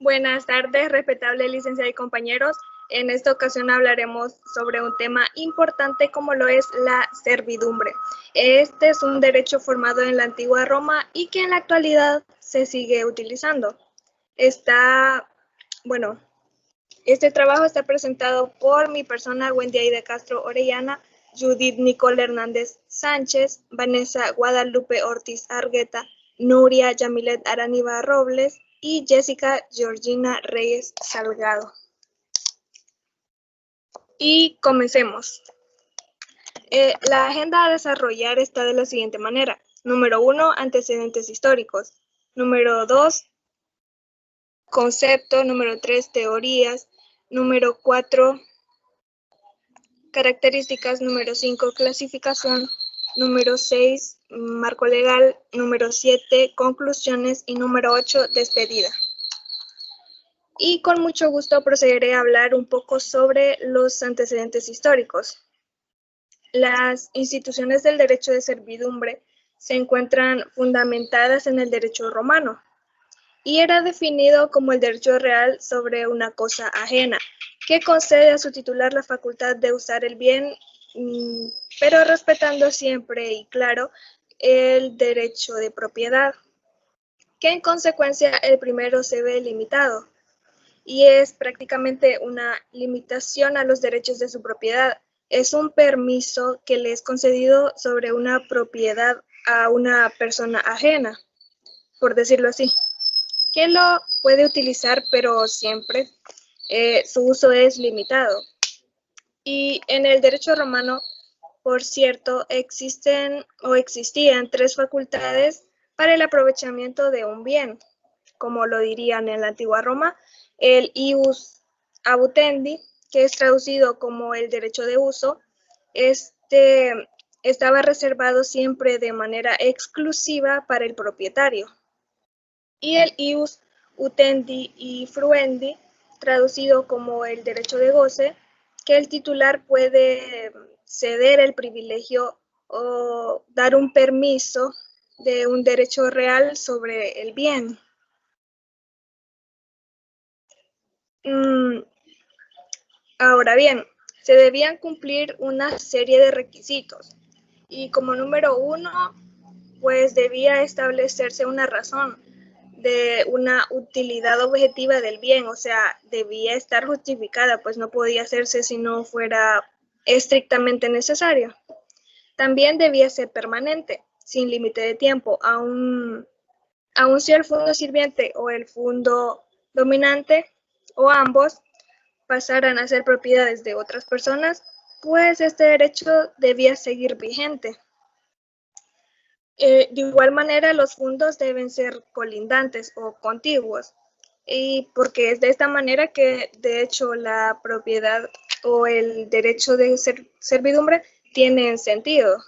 Buenas tardes, respetable licenciada y compañeros. En esta ocasión hablaremos sobre un tema importante como lo es la servidumbre. Este es un derecho formado en la antigua Roma y que en la actualidad se sigue utilizando. Este trabajo está presentado por mi persona, Wendy Aide Castro Orellana, Judith Nicole Hernández Sánchez, Vanessa Guadalupe Ortiz Argueta, Nuria Yamilet Araniva Robles y Jessica Georgina Reyes Salgado. Y comencemos. La agenda a desarrollar está de la siguiente manera. Número 1, antecedentes históricos. Número 2, concepto. Número 3, teorías. Número 4, características. Número 5, clasificación. Número 6, marco legal. Número 7, conclusiones. Y número 8, despedida. Y con mucho gusto procederé a hablar un poco sobre los antecedentes históricos. Las instituciones del derecho de servidumbre se encuentran fundamentadas en el derecho romano y era definido como el derecho real sobre una cosa ajena, que concede a su titular la facultad de usar el bien, pero respetando siempre y claro el derecho de propiedad, que en consecuencia el primero se ve limitado y es prácticamente una limitación a los derechos de su propiedad. Es un permiso que le es concedido sobre una propiedad a una persona ajena, por decirlo así, que lo puede utilizar, pero siempre su uso es limitado. Y en el derecho romano, por cierto, existían 3 facultades para el aprovechamiento de un bien, como lo dirían en la antigua Roma, el ius abutendi, que es traducido como el derecho de uso. Estaba reservado siempre de manera exclusiva para el propietario. Y el ius utendi y fruendi, traducido como el derecho de goce, que el titular puede ceder el privilegio o dar un permiso de un derecho real sobre el bien. Ahora bien, se debían cumplir una serie de requisitos y como número 1, pues debía establecerse una razón de una utilidad objetiva del bien, o sea, debía estar justificada, pues no podía hacerse si no fuera estrictamente necesario. También debía ser permanente, sin límite de tiempo, aun si el fondo sirviente o el fondo dominante o ambos pasaran a ser propiedades de otras personas, pues este derecho debía seguir vigente. De igual manera, los fondos deben ser colindantes o contiguos, y porque es de esta manera que, de hecho, la propiedad o el derecho de servidumbre tienen sentido.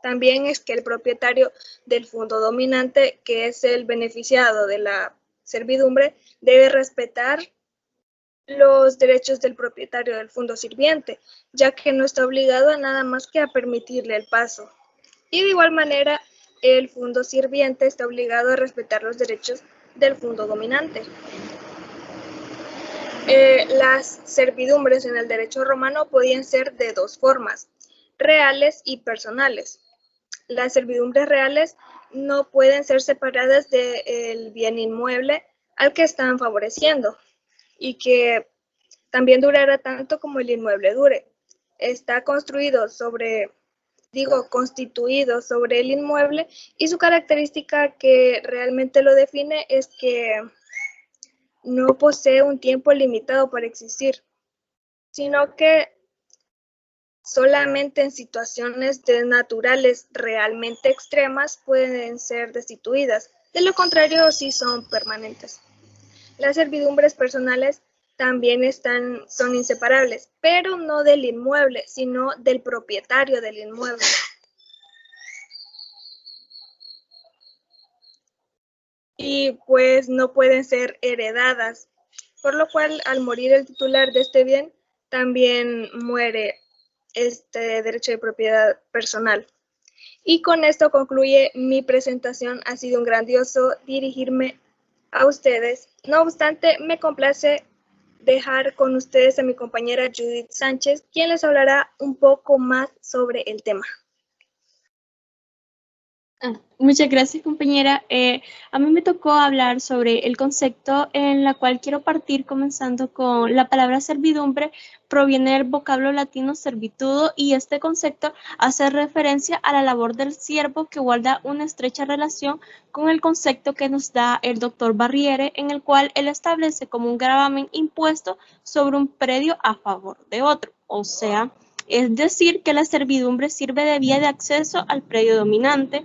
También es que el propietario del fondo dominante, que es el beneficiado de la servidumbre, debe respetar los derechos del propietario del fondo sirviente, ya que no está obligado a nada más que a permitirle el paso. Y de igual manera, el fondo sirviente está obligado a respetar los derechos del fondo dominante. Las servidumbres en el derecho romano podían ser de 2 formas, reales y personales. Las servidumbres reales no pueden ser separadas del bien inmueble al que están favoreciendo y que también durará tanto como el inmueble dure. Está constituido sobre el inmueble y su característica que realmente lo define es que no posee un tiempo limitado para existir, sino que solamente en situaciones naturales realmente extremas pueden ser destituidas. De lo contrario, sí son permanentes. Las servidumbres personales también son inseparables, pero no del inmueble, sino del propietario del inmueble. Y pues no pueden ser heredadas, por lo cual al morir el titular de este bien, también muere este derecho de propiedad personal. Y con esto concluye mi presentación. Ha sido un grandioso dirigirme a ustedes. No obstante, me complace dejar con ustedes a mi compañera Judith Sánchez, quien les hablará un poco más sobre el tema. Muchas gracias, compañera. A mí me tocó hablar sobre el concepto en la cual quiero partir comenzando con la palabra servidumbre. Proviene del vocablo latino servitudo y este concepto hace referencia a la labor del siervo que guarda una estrecha relación con el concepto que nos da el doctor Barriere, en el cual él establece como un gravamen impuesto sobre un predio a favor de otro. O sea, es decir, que la servidumbre sirve de vía de acceso al predio dominante.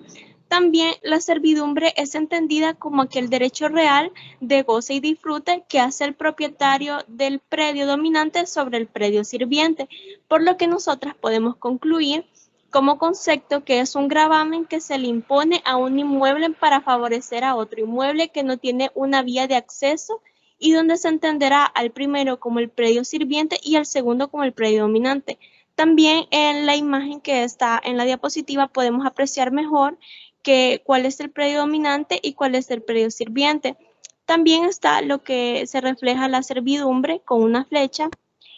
También la servidumbre es entendida como aquel derecho real de goce y disfrute que hace el propietario del predio dominante sobre el predio sirviente, por lo que nosotras podemos concluir como concepto que es un gravamen que se le impone a un inmueble para favorecer a otro inmueble que no tiene una vía de acceso y donde se entenderá al primero como el predio sirviente y al segundo como el predio dominante. También en la imagen que está en la diapositiva podemos apreciar mejor cuál es el predio dominante y cuál es el predio sirviente. También está lo que se refleja la servidumbre con una flecha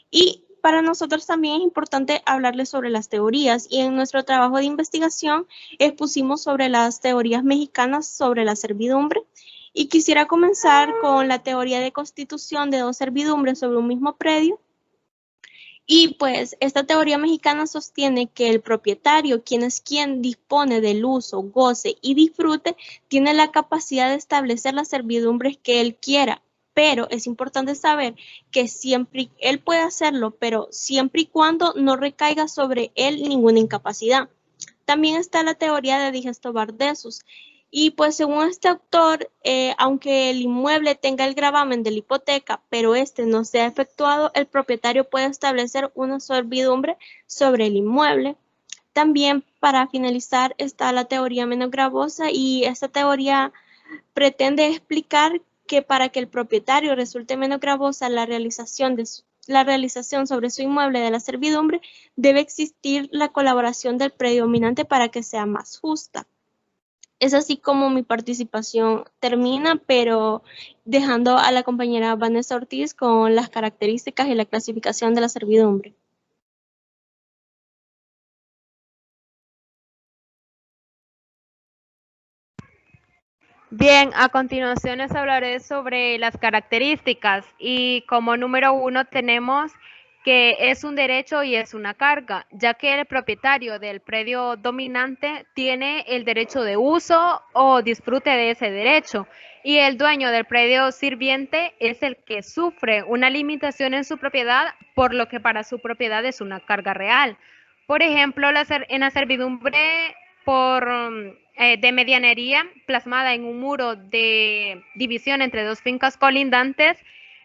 y para nosotros también es importante hablarles sobre las teorías y en nuestro trabajo de investigación expusimos sobre las teorías mexicanas sobre la servidumbre y quisiera comenzar con la teoría de constitución de dos servidumbres sobre un mismo predio. Y pues esta teoría mexicana sostiene que el propietario, quien dispone del uso, goce y disfrute, tiene la capacidad de establecer las servidumbres que él quiera. Pero es importante saber que siempre él puede hacerlo, pero siempre y cuando no recaiga sobre él ninguna incapacidad. También está la teoría de Digesto Bardesus. Y pues según este autor, aunque el inmueble tenga el gravamen de la hipoteca, pero este no sea efectuado, el propietario puede establecer una servidumbre sobre el inmueble. También para finalizar está la teoría menos gravosa y esta teoría pretende explicar que para que el propietario resulte menos gravosa la realización sobre su inmueble de la servidumbre, debe existir la colaboración del predio dominante para que sea más justa. Es así como mi participación termina, pero dejando a la compañera Vanessa Ortiz con las características y la clasificación de la servidumbre. Bien, a continuación les hablaré sobre las características y como número 1 tenemos que es un derecho y es una carga, ya que el propietario del predio dominante tiene el derecho de uso o disfrute de ese derecho y el dueño del predio sirviente es el que sufre una limitación en su propiedad, por lo que para su propiedad es una carga real. Por ejemplo, en la servidumbre de medianería plasmada en un muro de división entre dos fincas colindantes,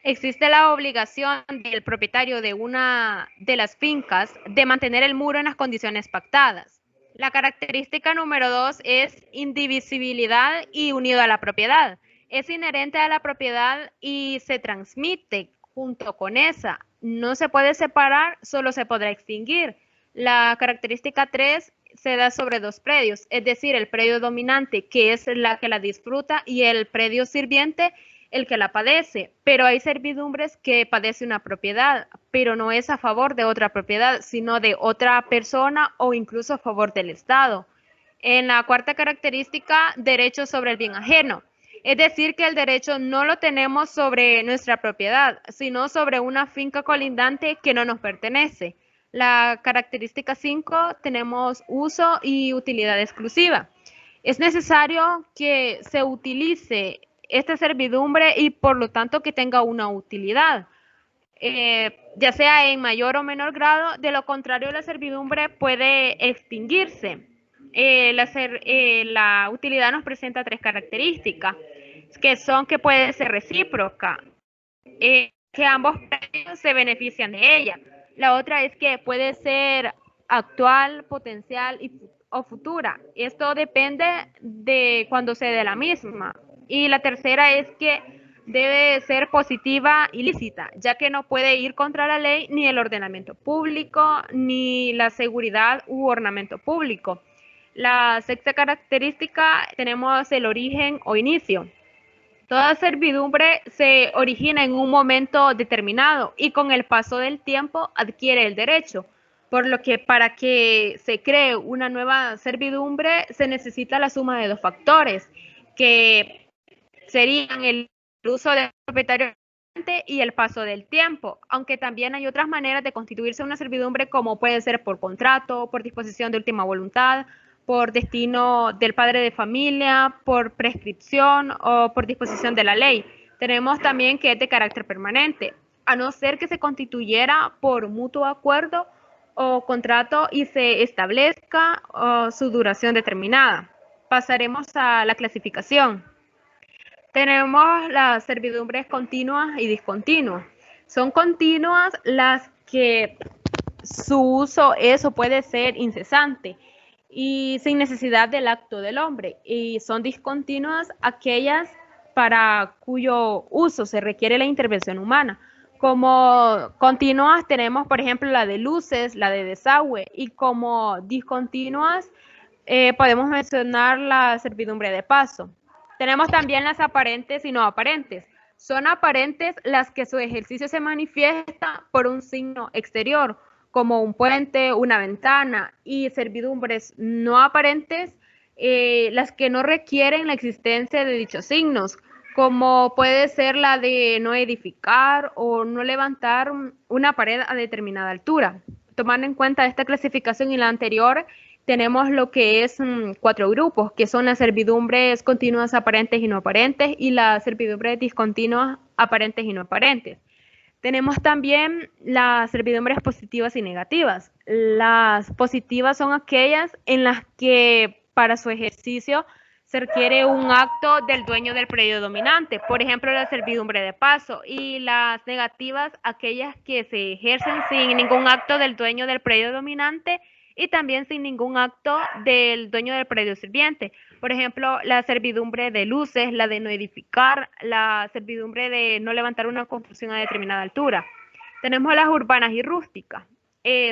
existe la obligación del propietario de una de las fincas de mantener el muro en las condiciones pactadas. La característica número 2 es indivisibilidad y unido a la propiedad. Es inherente a la propiedad y se transmite junto con esa. No se puede separar, solo se podrá extinguir. La característica 3 se da sobre dos predios, es decir, el predio dominante, que es la que la disfruta, y el predio sirviente, el que la padece. Pero hay servidumbres que padece una propiedad, pero no es a favor de otra propiedad, sino de otra persona o incluso a favor del Estado. En la cuarta característica, derecho sobre el bien ajeno. Es decir, que el derecho no lo tenemos sobre nuestra propiedad, sino sobre una finca colindante que no nos pertenece. La característica 5 tenemos uso y utilidad exclusiva. Es necesario que se utilice esta servidumbre y por lo tanto que tenga una utilidad, ya sea en mayor o menor grado. De lo contrario, la servidumbre puede extinguirse. La utilidad nos presenta tres características, que son que puede ser recíproca, que ambos se benefician de ella. La otra es que puede ser actual, potencial o futura. Esto depende de cuando se dé la misma. Y la tercera es que debe ser positiva y lícita, ya que no puede ir contra la ley ni el ordenamiento público, ni la seguridad u ornamento público. La sexta característica tenemos el origen o inicio. Toda servidumbre se origina en un momento determinado y con el paso del tiempo adquiere el derecho, por lo que para que se cree una nueva servidumbre se necesita la suma de dos factores, que serían el uso del propietario y el paso del tiempo, aunque también hay otras maneras de constituirse una servidumbre, como puede ser por contrato, por disposición de última voluntad, por destino del padre de familia, por prescripción o por disposición de la ley. Tenemos también que es de carácter permanente, a no ser que se constituyera por mutuo acuerdo o contrato y se establezca su duración determinada. Pasaremos a la clasificación. Tenemos las servidumbres continuas y discontinuas. Son continuas las que su uso es o puede ser incesante y sin necesidad del acto del hombre. Y son discontinuas aquellas para cuyo uso se requiere la intervención humana. Como continuas tenemos, por ejemplo, la de luces, la de desagüe, y como discontinuas podemos mencionar la servidumbre de paso. Tenemos también las aparentes y no aparentes. Son aparentes las que su ejercicio se manifiesta por un signo exterior, como un puente, una ventana, y servidumbres no aparentes, las que no requieren la existencia de dichos signos, como puede ser la de no edificar o no levantar una pared a determinada altura. Tomando en cuenta esta clasificación y la anterior, tenemos lo que es 4 grupos, que son las servidumbres continuas aparentes y no aparentes, y las servidumbres discontinuas aparentes y no aparentes. Tenemos también las servidumbres positivas y negativas. Las positivas son aquellas en las que para su ejercicio se requiere un acto del dueño del predio dominante, por ejemplo, la servidumbre de paso, y las negativas, aquellas que se ejercen sin ningún acto del dueño del predio dominante y también sin ningún acto del dueño del predio sirviente. Por ejemplo, la servidumbre de luces, la de no edificar, la servidumbre de no levantar una construcción a determinada altura. Tenemos las urbanas y rústicas.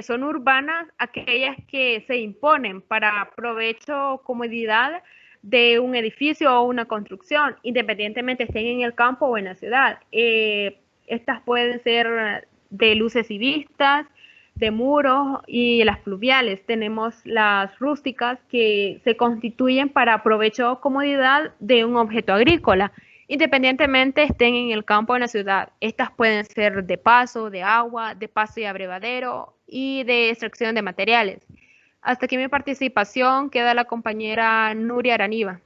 Son urbanas aquellas que se imponen para provecho o comodidad de un edificio o una construcción, independientemente estén en el campo o en la ciudad. Estas pueden ser de luces y vistas, de muros, y las pluviales. Tenemos las rústicas, que se constituyen para provecho o comodidad de un objeto agrícola, independientemente estén en el campo o en la ciudad. Estas pueden ser de paso, de agua, de paso y abrevadero y de extracción de materiales. Hasta aquí mi participación. Queda la compañera Nuria Araniva.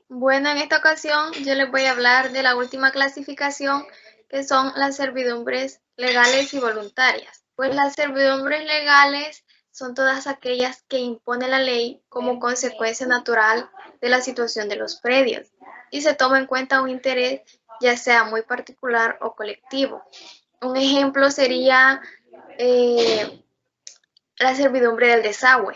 Bueno, en esta ocasión yo les voy a hablar de la última clasificación, que son las servidumbres legales y voluntarias. Pues las servidumbres legales son todas aquellas que impone la ley como consecuencia natural de la situación de los predios y se toma en cuenta un interés ya sea muy particular o colectivo. Un ejemplo sería la servidumbre del desagüe,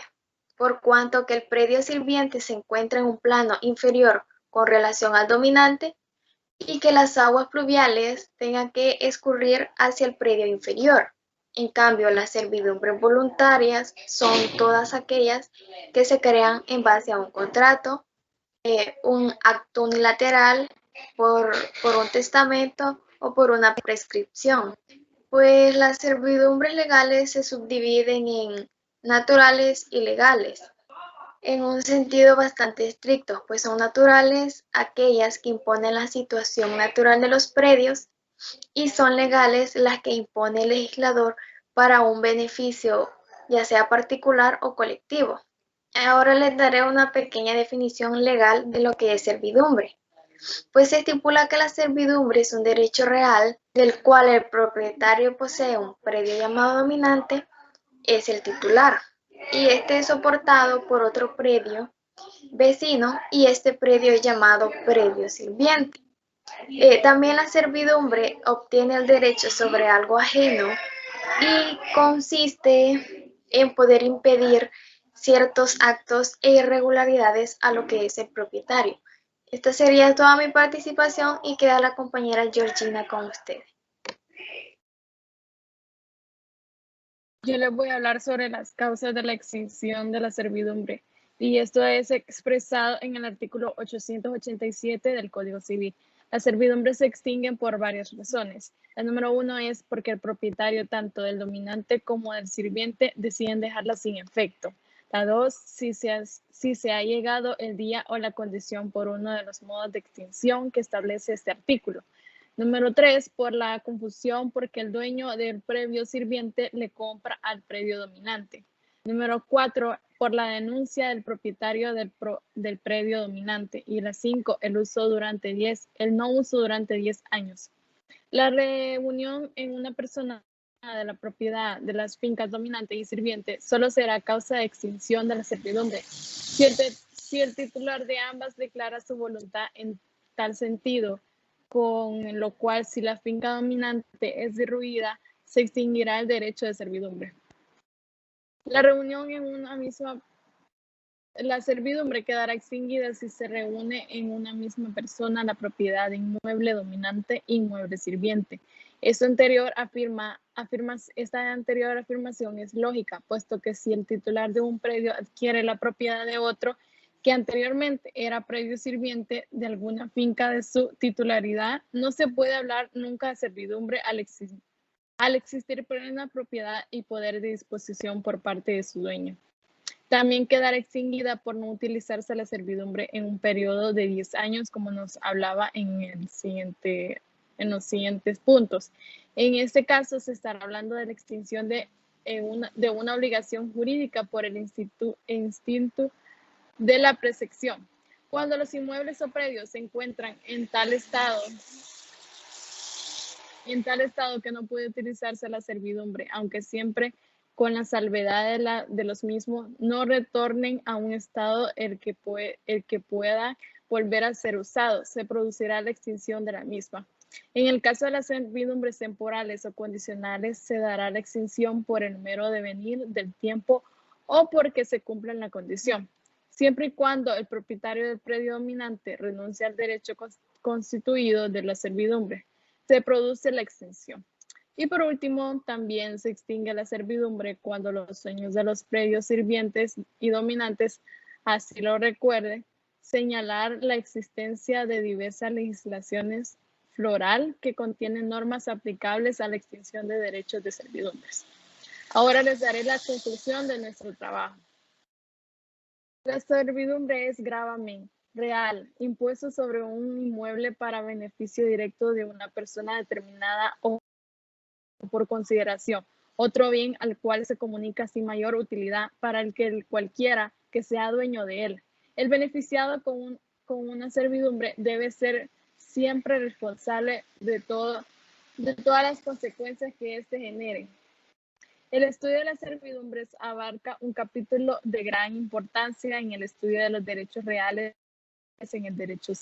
por cuanto que el predio sirviente se encuentra en un plano inferior con relación al dominante y que las aguas pluviales tengan que escurrir hacia el predio inferior. En cambio, las servidumbres voluntarias son todas aquellas que se crean en base a un contrato, un acto unilateral, por un testamento o por una prescripción. Pues las servidumbres legales se subdividen en naturales y legales, en un sentido bastante estricto, pues son naturales aquellas que imponen la situación natural de los predios y son legales las que impone el legislador para un beneficio, ya sea particular o colectivo. Ahora les daré una pequeña definición legal de lo que es servidumbre. Pues se estipula que la servidumbre es un derecho real del cual el propietario posee un predio llamado dominante, es el titular, y este es soportado por otro predio vecino y este predio es llamado predio sirviente. También la servidumbre obtiene el derecho sobre algo ajeno y consiste en poder impedir ciertos actos e irregularidades a lo que es el propietario. Esta sería toda mi participación y queda la compañera Georgina con ustedes. Yo les voy a hablar sobre las causas de la extinción de la servidumbre. Y esto es expresado en el artículo 887 del Código Civil. Las servidumbres se extinguen por varias razones. La número 1 es porque el propietario tanto del dominante como del sirviente deciden dejarla sin efecto. La 2, si se ha llegado el día o la condición por uno de los modos de extinción que establece este artículo. Número 3, por la confusión porque el dueño del previo sirviente le compra al previo dominante. Número 4, por la denuncia del propietario del predio dominante. Y la 5, el no uso durante 10 años. La reunión en una persona de la propiedad de las fincas dominante y sirviente solo será causa de extinción de la servidumbre si el titular de ambas declara su voluntad en tal sentido, con lo cual si la finca dominante es derruida, se extinguirá el derecho de servidumbre. La reunión en una misma La servidumbre quedará extinguida si se reúne en una misma persona la propiedad de inmueble dominante e inmueble sirviente. Esta anterior afirmación es lógica, puesto que si el titular de un predio adquiere la propiedad de otro que anteriormente era predio sirviente de alguna finca de su titularidad, no se puede hablar nunca de servidumbre al existir plena propiedad y poder de disposición por parte de su dueño. También quedará extinguida por no utilizarse la servidumbre en un periodo de 10 años, como nos hablaba en los siguientes puntos. En este caso, se estará hablando de la extinción de una obligación jurídica por el instinto de la presección. Cuando los inmuebles o predios se encuentran en tal estado que no puede utilizarse la servidumbre, aunque siempre con la salvedad de los mismos, no retornen a un estado el que pueda volver a ser usado. Se producirá la extinción de la misma. En el caso de las servidumbres temporales o condicionales, se dará la extinción por el mero devenir del tiempo o porque se cumpla la condición, siempre y cuando el propietario del predio dominante renuncie al derecho constituido de la servidumbre, se produce la extinción. Y por último, también se extingue la servidumbre cuando los dueños de los predios sirvientes y dominantes así lo recuerden, señalar la existencia de diversas legislaciones floral que contienen normas aplicables a la extinción de derechos de servidumbres. Ahora les daré la conclusión de nuestro trabajo. La servidumbre es gravamen real, impuesto sobre un inmueble para beneficio directo de una persona determinada o por consideración, otro bien al cual se comunica sin mayor utilidad para el que cualquiera que sea dueño de él. El beneficiado con una servidumbre debe ser siempre responsable de todas las consecuencias que éste genere. El estudio de las servidumbres abarca un capítulo de gran importancia en el estudio de los derechos reales en el derecho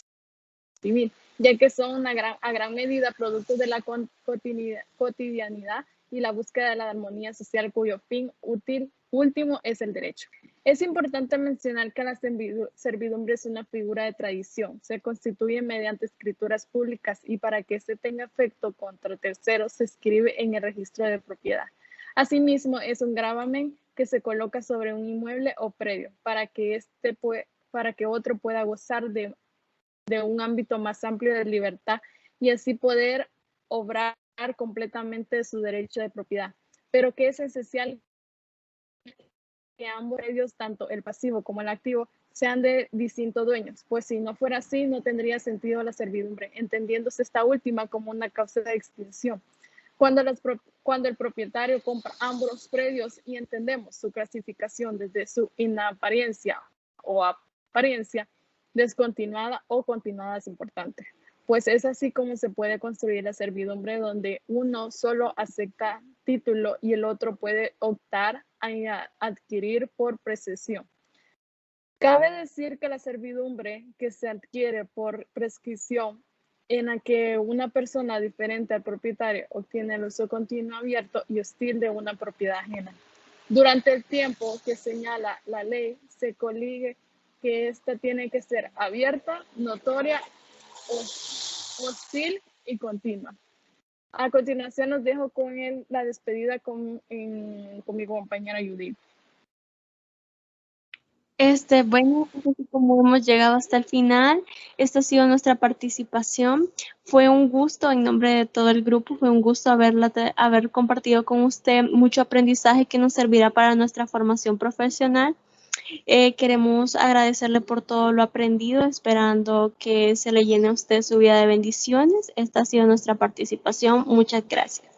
civil, ya que son a gran medida productos de la cotidianidad y la búsqueda de la armonía social cuyo fin último es el derecho. Es importante mencionar que la servidumbre es una figura de tradición, se constituye mediante escrituras públicas y para que éste tenga efecto contra terceros se escribe en el registro de propiedad. Asimismo, es un gravamen que se coloca sobre un inmueble o predio para que otro pueda gozar de un ámbito más amplio de libertad y así poder obrar completamente su derecho de propiedad. Pero que es esencial que ambos predios, tanto el pasivo como el activo, sean de distintos dueños, pues si no fuera así, no tendría sentido la servidumbre, entendiéndose esta última como una causa de extinción. Cuando el propietario compra ambos predios y entendemos su clasificación desde su inaparencia o apariencia, descontinuada o continuada es importante, pues es así como se puede construir la servidumbre donde uno solo acepta título y el otro puede optar a adquirir por prescripción. Cabe decir que la servidumbre que se adquiere por prescripción en la que una persona diferente al propietario obtiene el uso continuo, abierto y hostil de una propiedad ajena. Durante el tiempo que señala la ley, se colige que ésta tiene que ser abierta, notoria, hostil y continua. A continuación los dejo con la despedida con mi compañera Judith. Bueno, así como hemos llegado hasta el final, esta ha sido nuestra participación. Fue un gusto en nombre de todo el grupo, fue un gusto haber compartido con usted mucho aprendizaje que nos servirá para nuestra formación profesional. Queremos agradecerle por todo lo aprendido, esperando que se le llene a usted su vida de bendiciones. Esta ha sido nuestra participación. Muchas gracias.